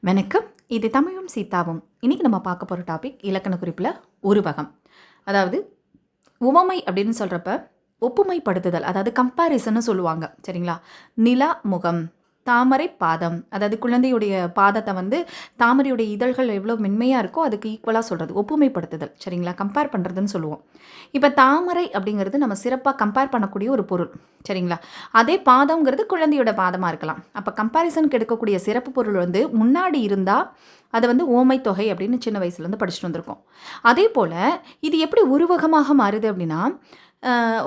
வணக்கம். இது தமிழும் சீதாவும். இன்னைக்கு நம்ம பார்க்க போகிற டாபிக் இலக்கண குறிப்பில் உருவகம். அதாவது உவமை அப்படின்னு சொல்கிறப்ப ஒப்புமைப்படுத்துதல், அதாவது கம்பேரிசன்னு சொல்லுவாங்க. சரிங்களா? நிலா முகம், தாமரை பாதம், அதாவது குழந்தையுடைய பாதத்தை வந்து தாமரையுடைய இதழ்கள் எவ்வளோ மென்மையாக இருக்கோ அதுக்கு ஈக்குவலாக சொல்கிறது ஒப்புமைப்படுத்துதல். சரிங்களா? கம்பேர் பண்ணுறதுன்னு சொல்லுவோம். இப்போ தாமரை அப்படிங்கிறது நம்ம சிறப்பாக கம்பேர் பண்ணக்கூடிய ஒரு பொருள். சரிங்களா? அதே பாதம்ங்கிறது குழந்தையோட பாதமாக இருக்கலாம். அப்போ கம்பேரிசனுக்கு எடுக்கக்கூடிய சிறப்பு பொருள் வந்து முன்னாடி இருந்தால் அதை வந்து ஓமை தொகை அப்படின்னு சின்ன வயசுலேருந்து படிச்சுட்டு வந்திருக்கோம். அதே போல் இது எப்படி உருவகமாக மாறுது அப்படின்னா,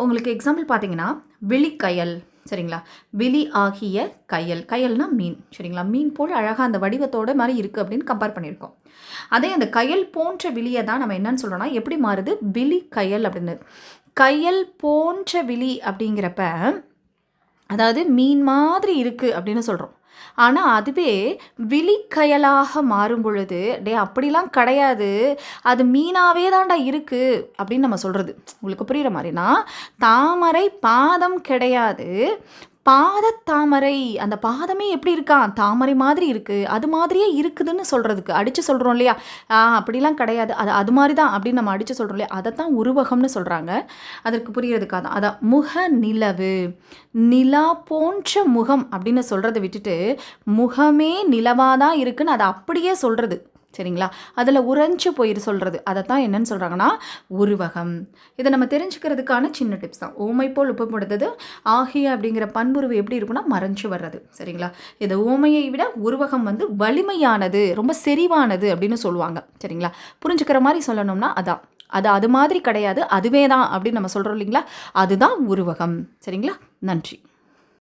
உங்களுக்கு எக்ஸாம்பிள் பார்த்தீங்கன்னா விழிக்கயல். சரிங்களா? விழி ஆகிய கயல், கயல்னா மீன். சரிங்களா? மீன் போல் அழகாக அந்த வடிவத்தோட மாதிரி இருக்குது அப்படின்னு கம்பேர் பண்ணியிருக்கோம். அதே அந்த கயல் போன்ற விழியை தான் நம்ம என்னன்னு சொல்கிறோன்னா எப்படி மாறுது, விழி கயல் அப்படின்னு. கயல் போன்ற விழி அப்படிங்கிறப்ப அதாவது மீன் மாதிரி இருக்குது அப்படின்னு சொல்கிறோம். ஆனால் அதுவே விழிக்கயலாக மாறும் பொழுது அப்படிலாம் கிடையாது, அது மீனாவே தான்டா இருக்குது அப்படின்னு நம்ம சொல்கிறது. உங்களுக்கு புரிகிற மாதிரினா, தாமரை பாதம் கிடையாது, பாதத்தாமரை. அந்த பாதமே எப்படி இருக்கா, தாமரை மாதிரி இருக்குது, அது மாதிரியே இருக்குதுன்னு சொல்கிறதுக்கு அடித்து சொல்கிறோம் இல்லையா? அப்படிலாம் கிடையாது, அது மாதிரி தான் அப்படின்னு நம்ம அடித்து சொல்கிறோம் இல்லையா? அதைத்தான் உருவகம்னு சொல்கிறாங்க. அதற்கு புரியறதுக்காக தான். அதான் முக நிலவு, நிலா போன்ற முகம் அப்படின்னு சொல்கிறத விட்டுட்டு முகமே நிலவாக தான் இருக்குன்னு அதை அப்படியே சொல்கிறது. சரிங்களா? அதில் உறைஞ்சு போயிரு சொல்கிறது. அதைத்தான் என்னன்னு சொல்கிறாங்கன்னா உருவகம். இதை நம்ம தெரிஞ்சுக்கிறதுக்கான சின்ன டிப்ஸ் தான். ஓமை போல் ஒப்புப்படுத்துது ஆகிய அப்படிங்கிற பண்புருவு எப்படி இருக்குன்னா மறைஞ்சு வர்றது. சரிங்களா? இது ஓமையை விட உருவகம் வந்து வலிமையானது, ரொம்ப செறிவானது அப்படின்னு சொல்லுவாங்க. சரிங்களா? புரிஞ்சுக்கிற மாதிரி சொல்லணும்னா அதான் அது மாதிரி கிடையாது, அதுவே தான் அப்படின்னு நம்ம சொல்கிறோம் இல்லைங்களா? அதுதான் உருவகம். சரிங்களா? நன்றி.